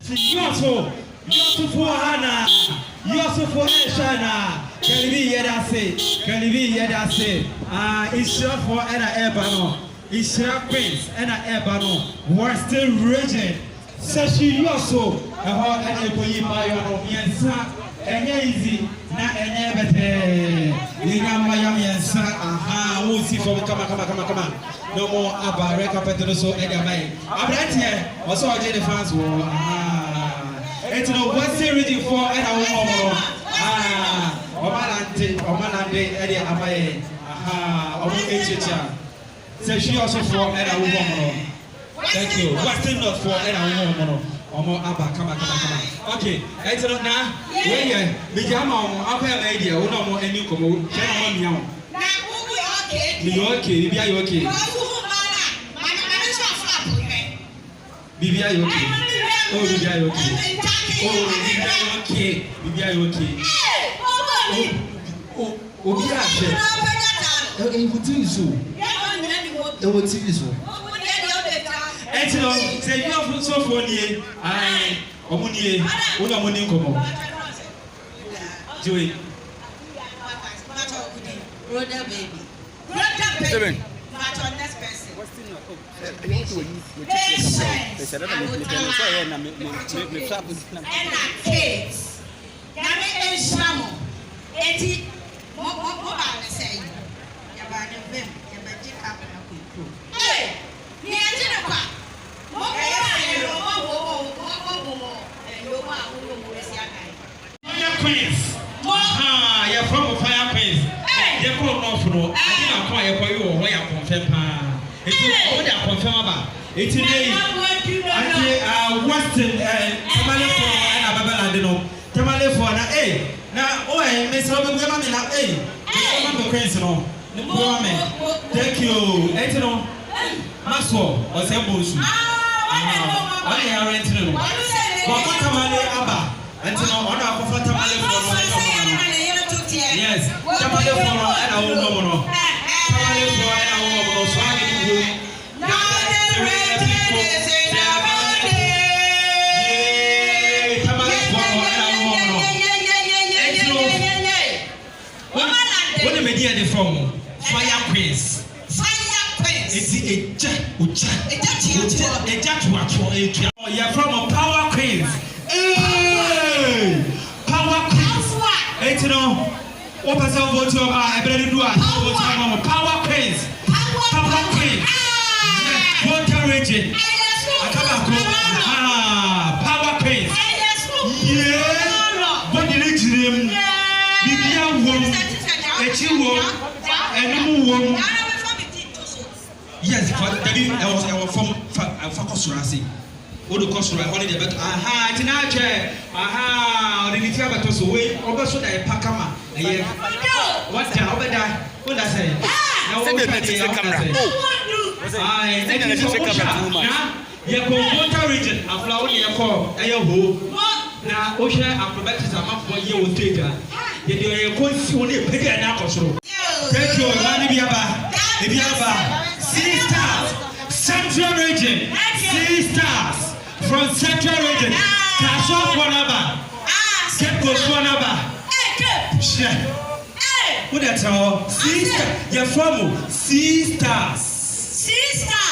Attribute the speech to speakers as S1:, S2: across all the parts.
S1: Yosu for Hana, Yosu for Eshana, Kalibi Yedase, Isra for Ena Ebano, Isra Prince, Ena Ebano, we're still raging. Sashi Yosu, about an Eboyi Mayo, Yensa, and easy, not an ebete. Yamaya Yensa, aha, we'll see from come on. No more Abba, Recapetoso, Edamay. Abratia, also I did the fans war, it's no what's the reading for and a woman. Omanande, Eddie Amaye, aha, so she also for and a woman. Thank you. What's the not for and a woman? Omo Abba, come on. Okay, it's not now. Where Bijama, I'll have an idea. No more any commode. You okay? Bibi, are you okay? Bibi, are you okay? Oh, Bibi, are you okay? Oh, Bibi, are you okay? Oh, Bibi, are you okay? Say you have so for me. I Omunie, Unamonin Como. Joey.
S2: Brother baby.
S1: You're from Fire Queens. You're from Norfolk. I didn't acquire for you or where you confirm. It's all that confirm about. It's today. Western Tamale for Ababalandino. Tamale for an A. Now, oh, Miss Robin Women, hey, I'm Queens. Thank you. Etino Maxwell or Sambos. I am renting. But Tamale Abba. Until now, on our Tamale for yes, Tamale for an old woman. Tamale for an old woman. So I can what the media the from Fire Queens. It's you're from a Power Queens. Power Queens. It's no. What was our vote to I better do Power Queens. Power Queens. Water region. Power Queens. Yeah. What did it do? Bibia won. Echi won. Enu won. Yes, but I was from Focus Rasi. What the cost right holiday, but aha, it's not chair. Aha, the little but was away. Over so that Pacama. What's the over there? What I say? Now, what I say? I water region, a flower near call, now, Ocean acrobatics are not for you with data. Yet you're going to only pay an alcohol. Thank you, Ibiaba. Sisters, Central Region, Sisters. From Central Region, Kaswa Kwanaba, Kepko Kwanaba. Who that's all? Sister, you're from Sisters.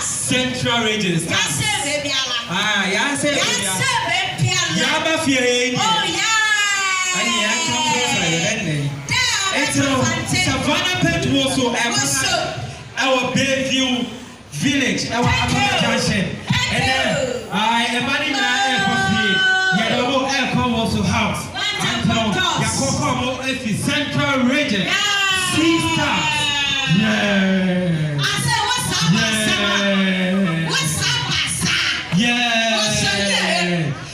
S1: Central Region. Yes, Yaba Fieri. Oh, yeah. And it's Savannah Pet Woso, our Bayview Village, our Junction. And then I am running my air also house. And Yakoko is the Central Region. Sister. Yeah. I said, what's up? Yeah.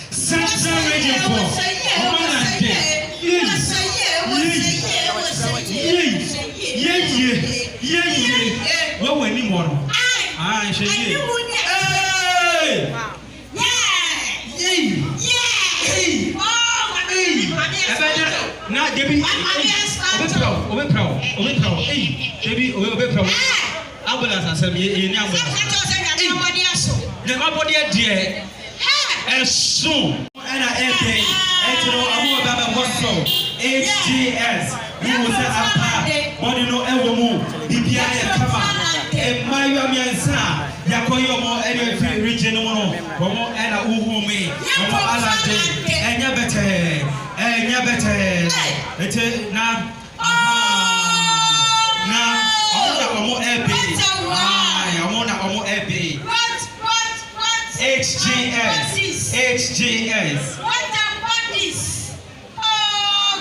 S1: Central Region for what we need more. I should now, Debbie, ambulance, soon. And I end and you know, I'm about Woso, HGS. We will say Apa, but you know, Ewomu, BPI, Kama, and Miami and Sa, Yakoyomo, and regional, and a Uhumi, and Yabete, and Yabete. It's now. HGS.
S2: What is? Oh,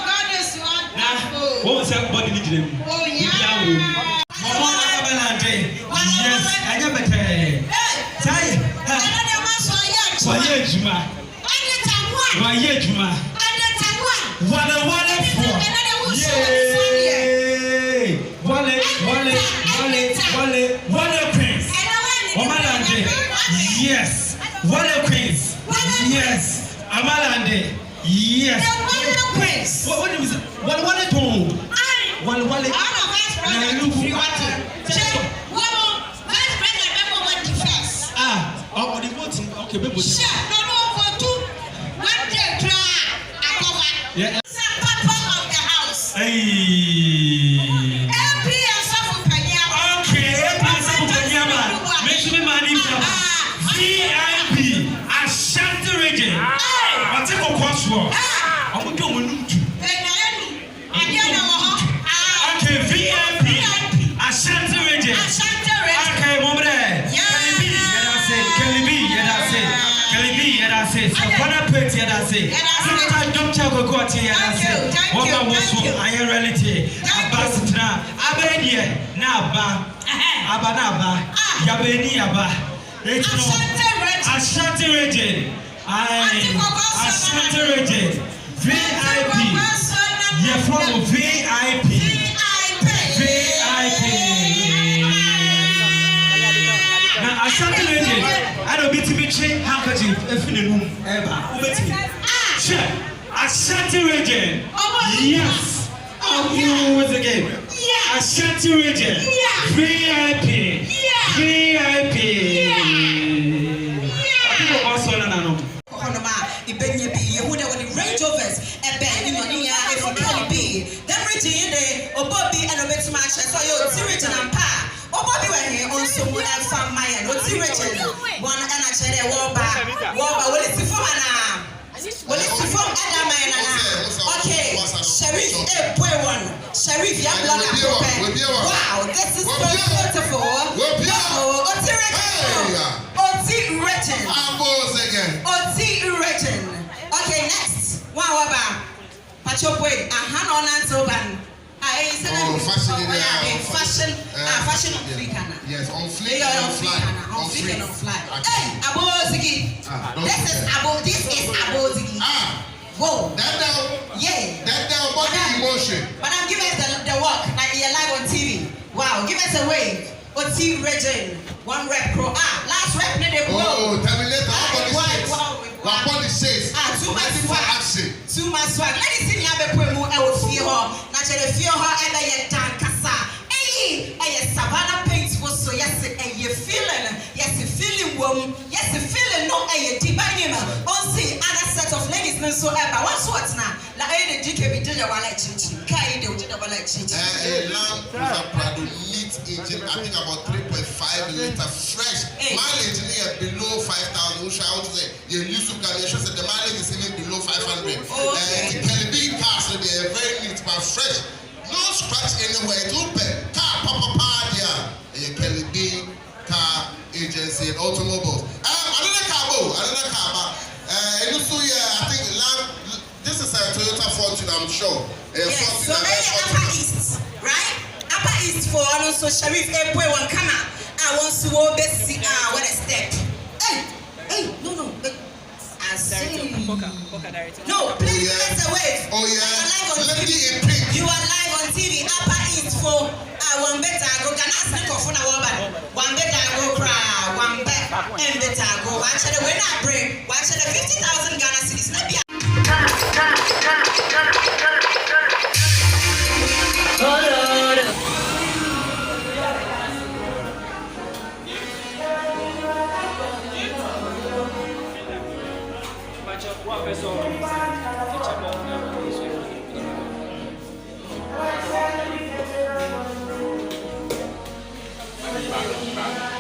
S2: God is wonderful.
S1: What was that body need?
S2: Oh, yeah.
S1: Yes, I never tell. Yes, Wale Queens. Yes, Amalande. Yes.
S2: The Prince.
S1: What is it? What it called? Wale. Oh, the voting. Okay, baby. Yeah.
S2: Papa of the house.
S1: Hey. VIP, Ashanti region. I take a crossword. I will do one. Okay, VIP, Ashanti region. Okay, Mom, Kelly, so what put here, that's it. Dr. Kwaku Oteng, what I was for iron reality. Ambassador, Abenia, Naba, Abanaba, Yabeni Aba. Ashanti region. Ashanti region. VIP. You're from VIP. VIP. Now Ashanti region. I don't be to be trained handkerchief if in the room ever. Sure. Ashanti region. Yes. Once again. Ashanti region. VIP. VIP.
S3: Range Rovers, a band, you know, if you can be. Then region, Obobi and a bit match, so you're Tiritan and Pa. Obobi were here on some farm Maya, no Tiritan. One and I said, Warba, what is the phone? Well, it's the phone, okay, Sheriff, Sheriff, wow, this is so beautiful. Wow, Oti okay, next. Wow, Pachopoe, a hand on Antoban. Fashion Africana.
S4: Yes, on fleek and on fly.
S3: Hey, Abozigi. This is Abozigi. Whoa.
S4: That body emotion.
S3: But I'm giving us the work, like you're live on TV. Wow, give us a wave. Oti Regin, one rep pro. Last rep,
S4: oh, tell me later. What body says?
S3: Too much swag. Ladies in here, I will feel her. Naturally, feel her and I tan kasa. Hey, savannah paint was so yes, you feeling, yes, you feeling warm, yes, you feeling no, a divine. On see other set of ladies, no so ever. What's what now? La a DKB did a wallet chichi. Kai do a wallet chichi.
S4: Lamb Prado neat engine, I think about 3.5 liter fresh. Mileage below 5,000, which I would say you used to calculate that the mileage is even below 500. It can be cars, so they are very neat but fresh. No scratch anywhere. It's open. Car, Papa, yeah. Kelly B, car agency and automobiles. Another car. And also, yeah, I think this is a Toyota Fortune, I'm sure.
S3: Yes, so Upper East, right? Upper East for also Sheriff Airport one come out. I want to go see what a step. Hey, no. I say. No, please let's wait.
S4: Oh yeah.
S3: You are live on TV. Upper East for one better go. Can I speak of one better go cry, one better go. Watch it when I bring. Watch it 50,000 Ghana cedis.
S5: Back.